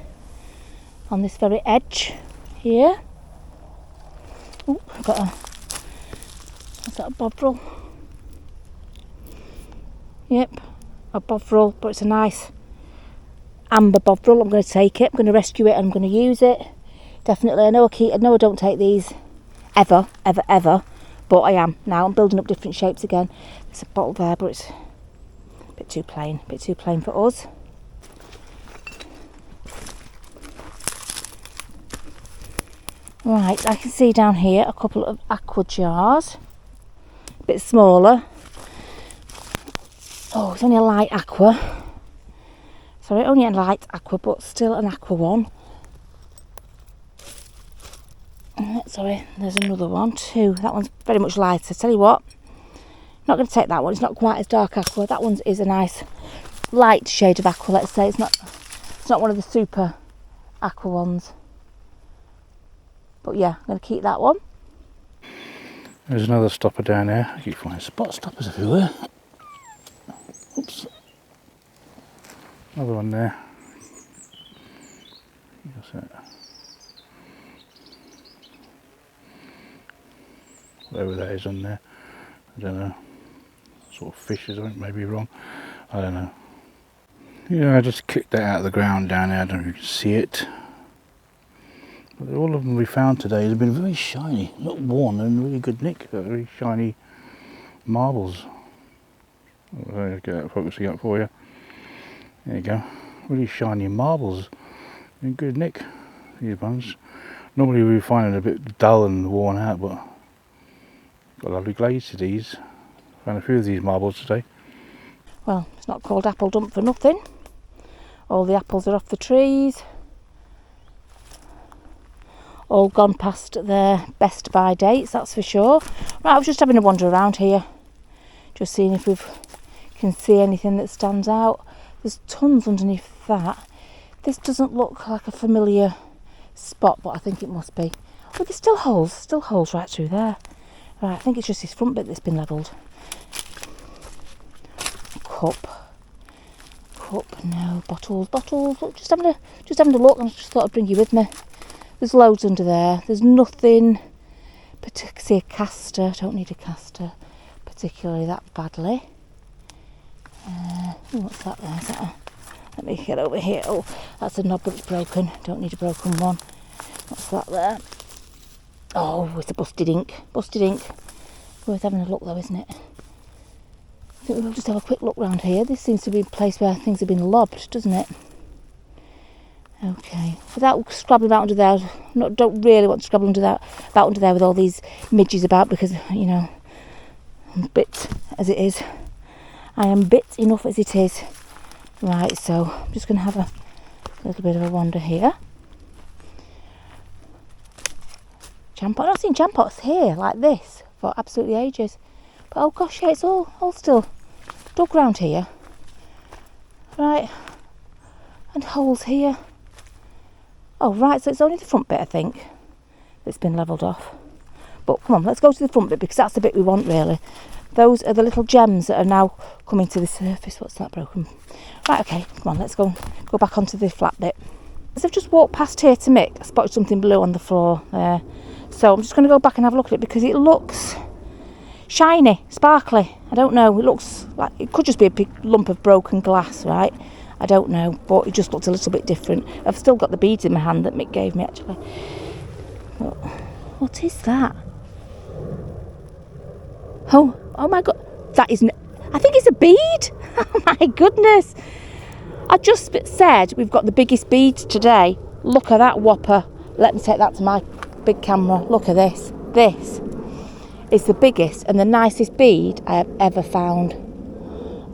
Speaker 2: on this very edge here. Oh, I've got a, what's that, a bovril? Yep, a bovril, but it's a nice amber bovril. I'm going to take it, I'm going to rescue it, and I'm going to use it. Definitely, I know I don't take these ever, but I am now. I'm building up different shapes again. There's a bottle there, but it's a bit too plain for us. Right, I can see down here a couple of aqua jars, a bit smaller. Oh, it's only a light aqua. Sorry, only a light aqua, but still an aqua one. Sorry, there's another one too. That one's very much lighter. Tell you what, not going to take that one. It's not quite as dark aqua. That one is a nice light shade of aqua. Let's say it's not one of the super aqua ones. But yeah, I'm going to keep that one.
Speaker 1: There's another stopper down there. I keep finding spot stoppers everywhere. Oops. Another one there. That's it. Whatever that is on there. I don't know. Sort of fish or something, maybe wrong. I don't know. Yeah, I just kicked that out of the ground down there. I don't know if you can see it. But all of them we found today have been very shiny. Not worn, they're in really good nick. They're very shiny marbles. I'll get that focusing up for you. There you go. Really shiny marbles. In good nick. These ones. Normally we find them a bit dull and worn out, but got a lovely glaze to these. Found a few of these marbles today.
Speaker 2: Well, it's not called apple dump for nothing. All the apples are off the trees. All gone past their best buy dates, that's for sure. Right, I was just having a wander around here, just seeing if we can see anything that stands out. There's tons underneath that. This doesn't look like a familiar spot, but I think it must be. Oh, there's still holes right through there. Right, I think it's just this front bit that's been levelled. Cup, no, bottles. Look, just having a look, and I just thought I'd bring you with me. There's loads under there. There's nothing particularly. See a caster. Don't need a caster particularly that badly. What's that there? Is that let me get over here. Oh, that's a knob that's broken. Don't need a broken one. What's that there? Oh, it's a busted ink. Worth having a look though, isn't it? I think we'll just have a quick look round here. This seems to be a place where things have been lobbed, doesn't it? Okay, without scrabbling about under there, don't really want to scrabble about under there with all these midges about, because, you know, I'm bit as it is. I am bit enough as it is. Right, so I'm just going to have a little bit of a wander here. Jam pot. I've not seen jam pots here like this for absolutely ages. But oh gosh, yeah, it's all still dug round here. Right, and holes here. Oh right, so it's only the front bit, I think, that's been levelled off. But come on, let's go to the front bit, because that's the bit we want really. Those are the little gems that are now coming to the surface. What's that broken? Right, okay, come on, let's go back onto the flat bit. As I've just walked past here to Mick, I spotted something blue on the floor there. So I'm just going to go back and have a look at it, because it looks shiny, sparkly. I don't know, it looks like it could just be a big lump of broken glass, right? I don't know, but it just looks a little bit different. I've still got the beads in my hand that Mick gave me, actually. What is that? Oh my god, that isn't. I think it's a bead. Oh my goodness. I just said we've got the biggest beads today. Look at that whopper. Let me take that to my big camera. Look at this. This is the biggest and the nicest bead I have ever found.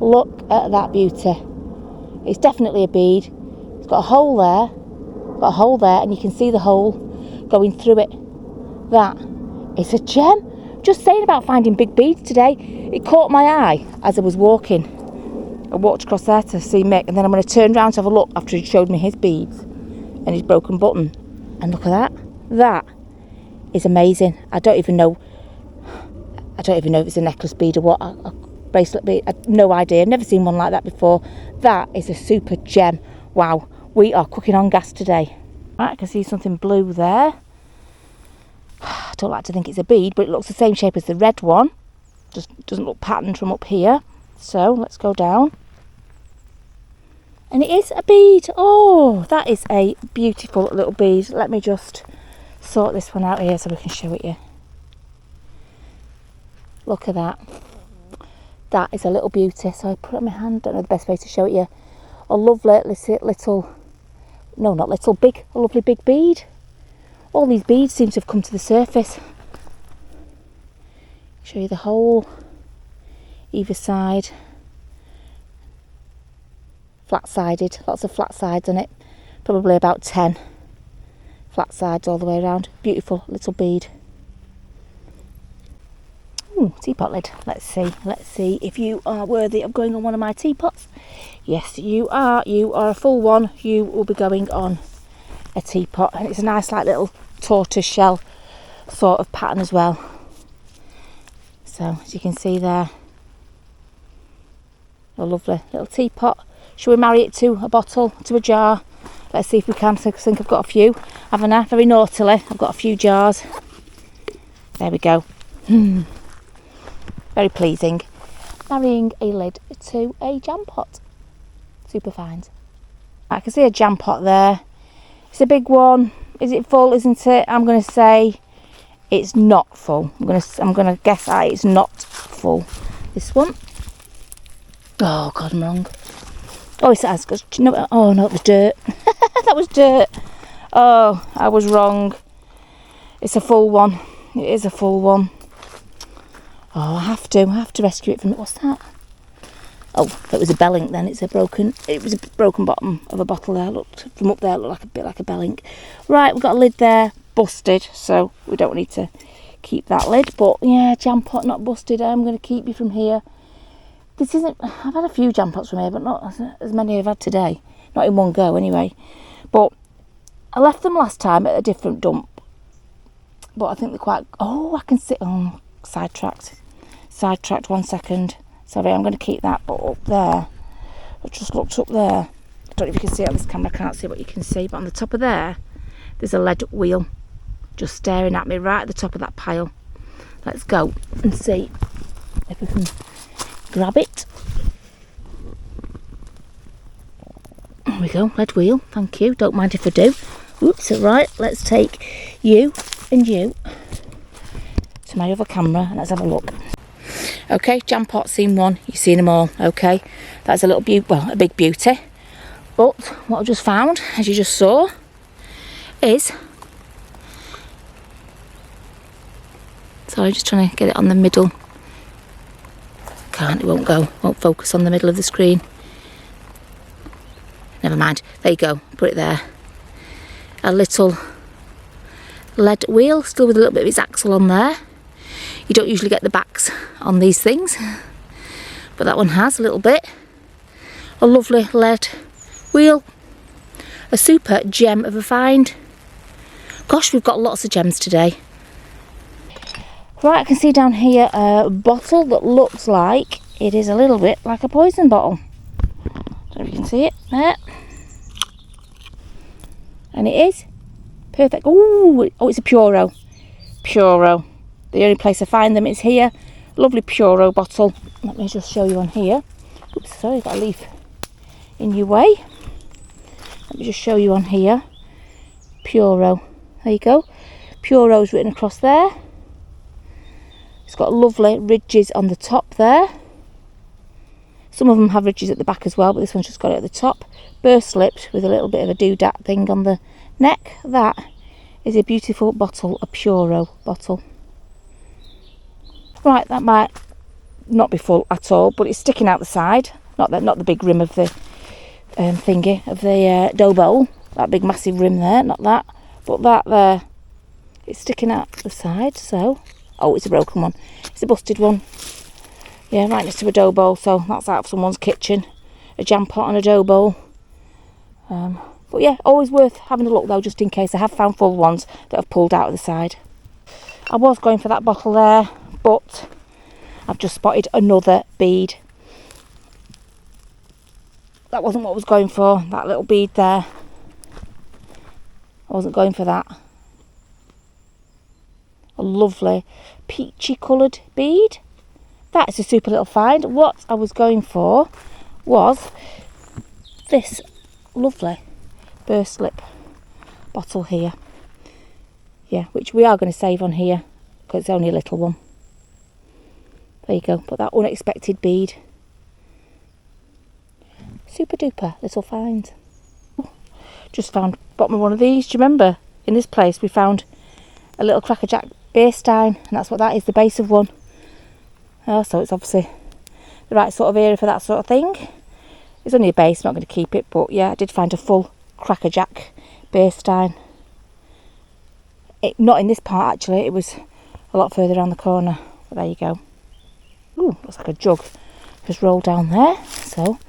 Speaker 2: Look at that beauty. It's definitely a bead. It's got a hole there, and you can see the hole going through it. That is a gem. Just saying about finding big beads today. It caught my eye as I was walking. I walked across there to see Mick, and then I'm going to turn round to have a look after he showed me his beads and his broken button. And look at that. That is amazing. I don't even know. I don't even know if it's a necklace bead or what, a bracelet bead, no idea. I've never seen one like that before. That is a super gem. Wow, we are cooking on gas today. Right, I can see something blue there. I don't like to think it's a bead, but it looks the same shape as the red one. Just doesn't look patterned from up here. So let's go down. And it is a bead. Oh, that is a beautiful little bead. Let me just sort this one out here so we can show it you. Look at that. That is a little beauty. So I put it on my hand. Don't know the best way to show it you. A lovely little, no, not little, big, a lovely big bead. All these beads seem to have come to the surface. Show you the hole, either side. Flat-sided, lots of flat sides on it. Probably about 10 flat sides all the way around. Beautiful little bead. Ooh, teapot lid. Let's see if you are worthy of going on one of my teapots. Yes, you are. You are a full one. You will be going on a teapot, and it's a nice like little tortoise shell sort of pattern as well. So as you can see there, a lovely little teapot. Shall we marry it to a bottle, to a jar? Let's see if we can. So I think I've got a few, haven't I? Very naughtily, I've got a few jars. There we go. Very pleasing. Marrying a lid to a jam pot. Super fine. I can see a jam pot there. It's a big one. Is it full? Isn't it? I'm going to say it's not full. I'm going to guess that it's not full. This one. Oh God, I'm wrong. Oh, it has. No, oh no, it was dirt. That was dirt. Oh, I was wrong. It's a full one. It is a full one. Oh, I have to rescue it from it. What's that? Oh, it was a bellink then. It was a broken bottom of a bottle there. Looked from up there, looked like a bit like a bellink. Right, we've got a lid there, busted, so we don't need to keep that lid. But yeah, jam pot not busted. I'm going to keep you from here. This isn't. I've had a few jam pots from here, but not as many as I've had today. Not in one go, anyway. But I left them last time at a different dump. But I think they're quite. Oh, I can see. Oh, sidetracked. 1 second. Sorry, I'm going to keep that. But up there, I just looked up there. I don't know if you can see it on this camera. I can't see what you can see. But on the top of there, there's a lead wheel just staring at me right at the top of that pile. Let's go and see if we can grab it. There we go, lead wheel, thank you. Don't mind if I do. Oops, right, let's take you and you to my other camera and let's have a look. Okay, jam pot, seen one, you've seen them all. Okay, that's a little a big beauty. But what I've just found, as you just saw, is, sorry, just trying to get it on the middle. Can't, it won't focus on the middle of the screen. Never mind, there you go, put it there. A little lead wheel, still with a little bit of its axle on there. You don't usually get the backs on these things, but that one has a little bit. A lovely lead wheel. A super gem of a find. Gosh, we've got lots of gems today. Right, I can see down here a bottle that looks like it is a little bit like a poison bottle. Don't know if you can see it there. And it is perfect. Oh, it's a Puro. Puro. The only place I find them is here. Lovely Puro bottle. Let me just show you on here. Oops, sorry, got a leaf in your way. Let me just show you on here. Puro. There you go. Puro's written across there. It's got lovely ridges on the top there. Some of them have ridges at the back as well, but this one's just got it at the top. Burst slipped with a little bit of a doodah thing on the neck. That is a beautiful bottle, a Puro bottle. Right, that might not be full at all, but it's sticking out the side. Not the big rim of the thingy, of the dough bowl. That big massive rim there, not that. But that there, it's sticking out the side, so... Oh, it's a broken one. It's a busted one. Yeah, right next to a dough bowl, so that's out of someone's kitchen. A jam pot and a dough bowl. But yeah, always worth having a look though, just in case. I have found full ones that have pulled out of the side. I was going for that bottle there, but I've just spotted another bead. That wasn't what I was going for, that little bead there. I wasn't going for that. A lovely peachy coloured bead. That is a super little find. What I was going for was this lovely burst lip bottle here. Yeah, which we are going to save on here because it's only a little one. There you go, but that unexpected bead. Super duper little find. Just found bottom of one of these. Do you remember in this place we found a little crackerjack baseline, and that's what that is, the base of one. Oh, so it's obviously the right sort of area for that sort of thing. It's only a base, not going to keep it, but yeah, I did find a full crackerjack baseline. Not in this part actually, it was a lot further around the corner, but there you go. Ooh, looks like a jug just rolled down there, so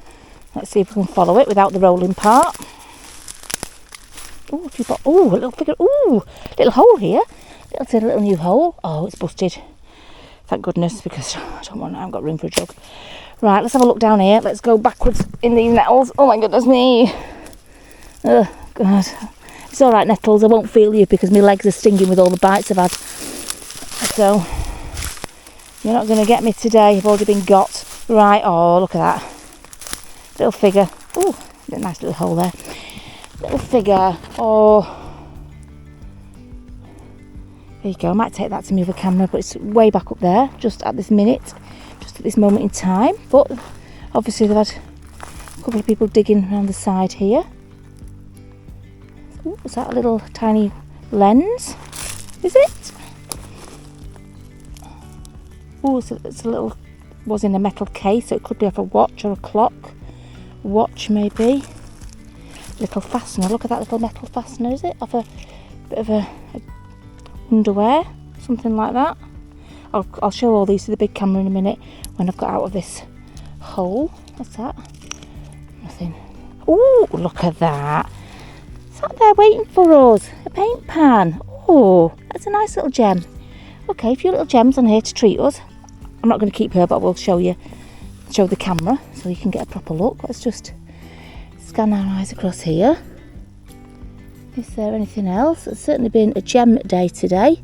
Speaker 2: let's see if we can follow it without the rolling part. Ooh, a little figure. Ooh, little hole here. Little new hole. Oh, it's busted. Thank goodness, because I haven't got room for a jug. Right, let's have a look down here. Let's go backwards in these nettles. Oh my goodness me. Oh God. It's all right, nettles. I won't feel you because my legs are stinging with all the bites I've had. So you're not going to get me today. I've already been got. Right. Oh, look at that little figure. Ooh, a nice little hole there. Little figure. Oh. There you go. I might take that to move the camera, but it's way back up there, just at this minute, just at this moment in time. But obviously they've had a couple of people digging around the side here. Ooh, is that a little tiny lens? Is it? Oh, it's a little, was in a metal case, so it could be off a watch or a clock. Watch maybe. Little fastener. Look at that little metal fastener. Is it off a bit of a underwear, something like that? I'll show all these to the big camera in a minute when I've got out of this hole. What's that? Nothing. Oh, look at that. Is that there waiting for us? A paint pan. Oh, that's a nice little gem. Okay, a few little gems on here to treat us. I'm not going to keep her, but I will show the camera so you can get a proper look. Let's just scan our eyes across here. Is there anything else? It's certainly been a gem day today.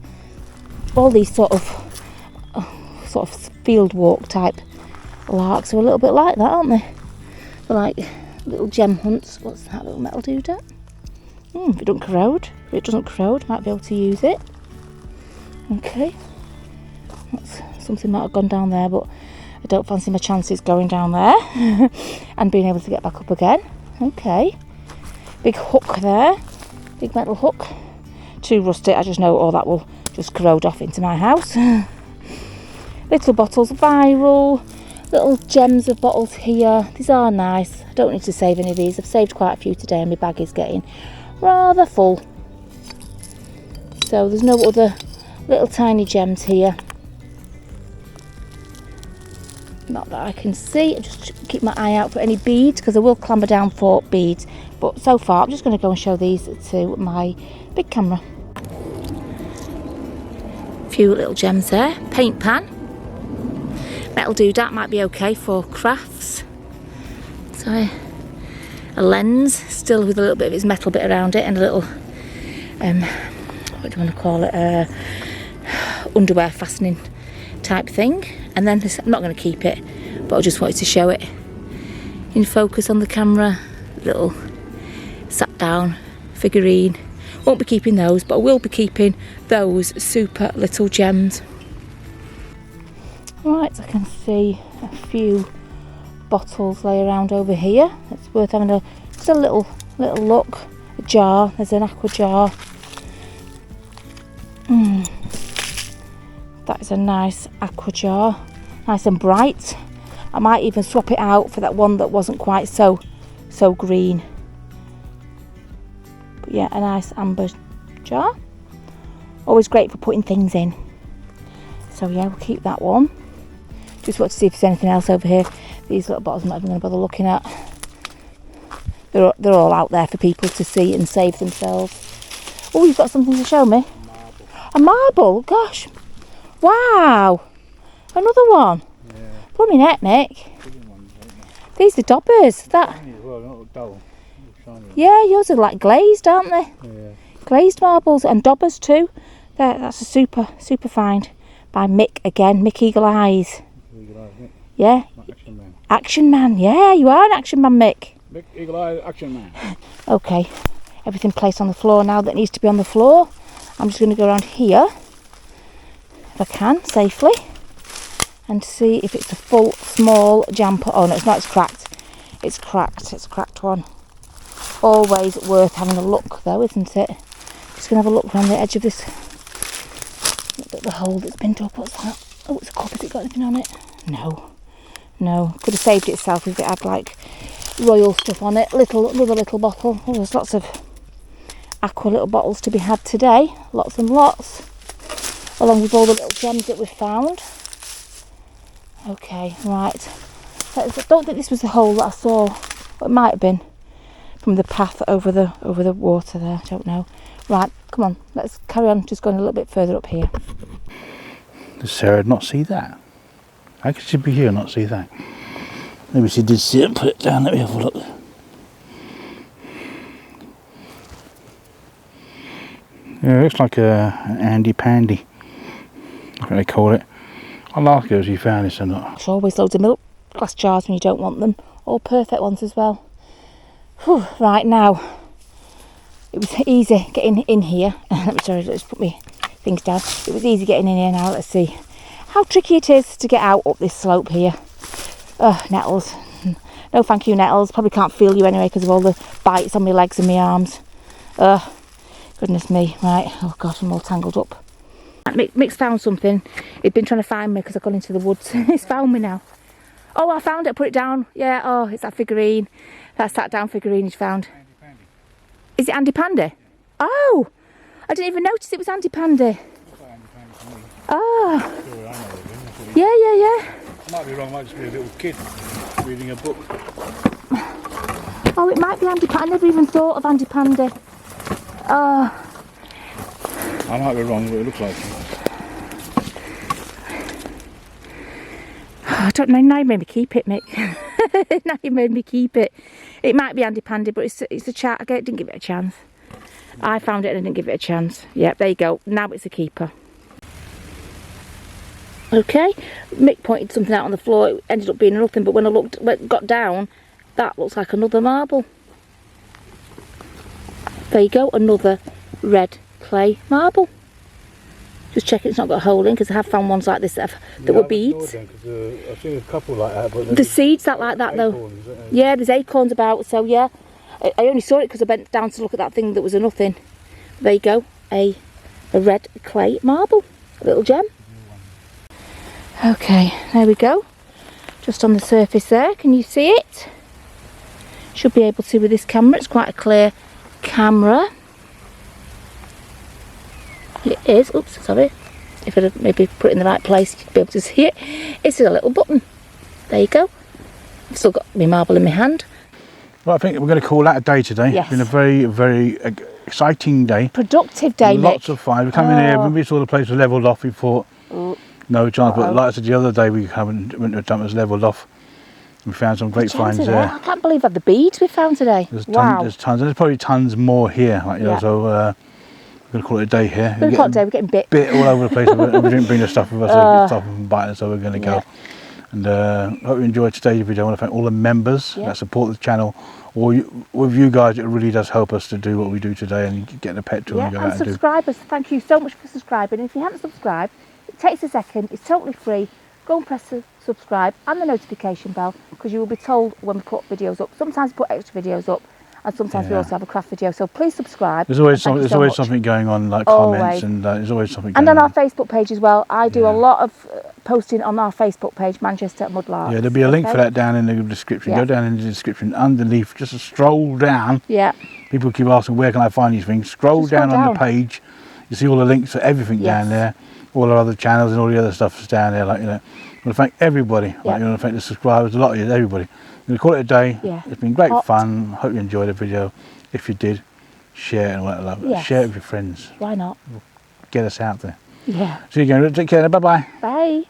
Speaker 2: All these sort of field walk type larks are a little bit like that, aren't they? They're like little gem hunts. What's that little metal doodad? If it doesn't corrode. If it doesn't corrode, might be able to use it. Okay. That's something might have gone down there, but I don't fancy my chances going down there and being able to get back up again. Okay. Big hook there. Big metal hook. Too rusty, I just know all that will just corrode off into my house. Little bottles, viral. Little gems of bottles here. These are nice. I don't need to save any of these. I've saved quite a few today and my bag is getting rather full. So there's no other little tiny gems here. Not that I can see. I just keep my eye out for any beads because I will clamber down for beads. But so far I'm just going to go and show these to my big camera. A few little gems there. Paint pan. Metal doodad might be okay for crafts. So a lens, still with a little bit of its metal bit around it, and a little what do you want to call it? Underwear fastening type thing. And then this, I'm not going to keep it, but I just wanted to show it in focus on the camera. Little sat down figurine. Won't be keeping those, but I will be keeping those super little gems. Right, I can see a few bottles lay around over here. It's worth having just a little look. A jar. There's an aqua jar. That is a nice aqua jar, nice and bright. I might even swap it out for that one that wasn't quite so green. But yeah, a nice amber jar. Always great for putting things in. So yeah, we'll keep that one. Just want to see if there's anything else over here. These little bottles I'm not even going to bother looking at. They're all out there for people to see and save themselves. Oh, you've got something to show me? A marble, gosh. Wow, another one. pulling my neck, Mick. These are dobbers. That. Yeah, yours are like glazed, aren't they?
Speaker 1: Yeah.
Speaker 2: Glazed marbles and dobbers too. That's a super find by Mick again. Mick Eagle Eyes. Yeah.
Speaker 1: Action man.
Speaker 2: Action man. Yeah, you are an action man, Mick.
Speaker 1: Mick Eagle Eye Action Man.
Speaker 2: Okay. Everything placed on the floor now that needs to be on the floor. I'm just going to go around here, if I can, safely, and see if it's a full, small jumper. Oh no, it's not, it's cracked. It's cracked, it's a cracked one. Always worth having a look though, isn't it? Just going to have a look around the edge of this. Look at the hole that's been dug. What's that? Oh, it's a cup. Has it got anything on it? No. No. Could have saved itself if it had like royal stuff on it. Another little bottle. Oh, there's lots of aqua little bottles to be had today. Lots and lots. Along with all the little gems that we've found. Okay, right. I don't think this was the hole that I saw. But it might have been from the path over the water there. I don't know. Right, come on. Let's carry on. Just going a little bit further up here.
Speaker 1: Does Sarah not see that? How could she be here and not see that? Maybe she did see it and put it down. Let me have a look. Yeah, it looks like an Andy Pandy. That's what they call it. I'll ask her if she found this or not.
Speaker 2: There's always loads of milk glass jars when you don't want them. All perfect ones as well. Whew, right now, it was easy getting in here. Let's put my things down. It was easy getting in here now. Let's see how tricky it is to get out up this slope here. Nettles. No thank you, nettles. Probably can't feel you anyway because of all the bites on my legs and my arms. Goodness me. Right. Oh gosh, I'm all tangled up. Mick's found something. He'd been trying to find me because I've gone into the woods. He's found me now. Oh, I found it. Put it down. Yeah. Oh, it's that figurine. That sat down figurine he's found. Is it Andy Pandy? Oh, I didn't even notice it was Andy Pandy. Oh. Yeah.
Speaker 1: I might be wrong. Might just be a little kid reading a book.
Speaker 2: Oh, it might be Andy Pandy. I never even thought of Andy Pandy. Oh.
Speaker 1: I might be wrong, but it looks like it.
Speaker 2: I don't know. Now you made me keep it, Mick. Now you made me keep it. It might be Andy Pandy, but it's a chat. I didn't give it a chance. I found it and I didn't give it a chance. Yep, there you go. Now it's a keeper. Okay, Mick pointed something out on the floor. It ended up being nothing, but when I got down, that looks like another marble. There you go, another red clay marble. Just check it's not got a hole in, because I have found ones like this that were beads.
Speaker 1: I've seen a couple like that, but
Speaker 2: the seeds that like that though. Yeah, there's acorns about. So yeah, I only saw it because I bent down to look at that thing that was a nothing. There you go, a red clay marble, a little gem. Okay, there we go. Just on the surface there, can you see it? Should be able to with this camera. It's quite a clear camera. It is. Oops, sorry. If I'd maybe put it in the right place, you'd be able to see it. It's a little button. There you go. I've still got my marble in my hand.
Speaker 1: Well, I think we're going to call that a day today.
Speaker 2: Yes.
Speaker 1: It's been a very, very exciting day.
Speaker 2: Productive day,
Speaker 1: Lots
Speaker 2: Mick.
Speaker 1: of fun. We come in here, when we saw the place was levelled off, we thought, no chance. But like I said the other day, we went to a dump that's levelled off. We found some great finds there.
Speaker 2: I can't believe the beads we found today.
Speaker 1: There's
Speaker 2: Wow.
Speaker 1: tons, and there's probably tons more here. Like, you know, so we're going to call it a day here.
Speaker 2: We're getting bit
Speaker 1: all over the place. We didn't bring the stuff with us, so we get stuff and bite it, so we're going to go. And hope you enjoyed today's video. I want to thank all the members that support the channel. With you guys, it really does help us to do what we do today and get the petrol and go out and do.
Speaker 2: And subscribers, thank you so much for subscribing. If you haven't subscribed, it takes a second. It's totally free. Go and press the subscribe and the notification bell, because you will be told when we put videos up. Sometimes we put extra videos up, and sometimes we also have a craft video. So please subscribe.
Speaker 1: There's always something going on, like comments, and there's always something going
Speaker 2: on. And on our Facebook page as well. I do a lot of posting on our Facebook page, Manchester Mudlarks.
Speaker 1: Yeah, there'll be a link for that down in the description. Go down in the description underneath, just a stroll down.
Speaker 2: Yeah.
Speaker 1: People keep asking, where can I find these things? Scroll down on the page. You see all the links for everything down there. All our other channels and all the other stuff is down there. Like, you know, I want to thank everybody. Like, I want to thank the subscribers, a lot of you, everybody. I'm going to call it a day. It's been great fun. Hope you enjoyed the video. If you did, share it and all that love. Share it with your friends.
Speaker 2: Why not?
Speaker 1: Get us out there.
Speaker 2: Yeah.
Speaker 1: See you again. Take care. Bye-bye.
Speaker 2: Bye.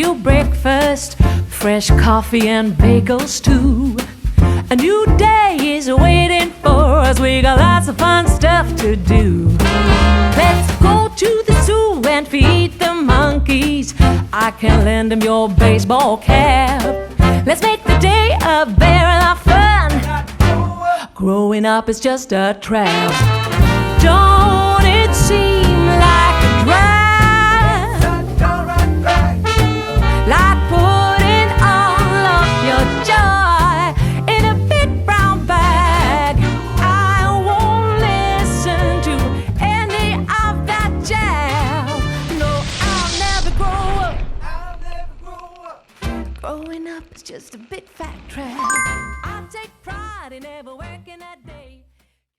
Speaker 3: you breakfast, fresh coffee and bagels too. A new day is waiting for us, we got lots of fun stuff to do. Let's go to the zoo and feed the monkeys. I can lend them your baseball cap. Let's make the day a barrel of fun. Growing up is just a trap.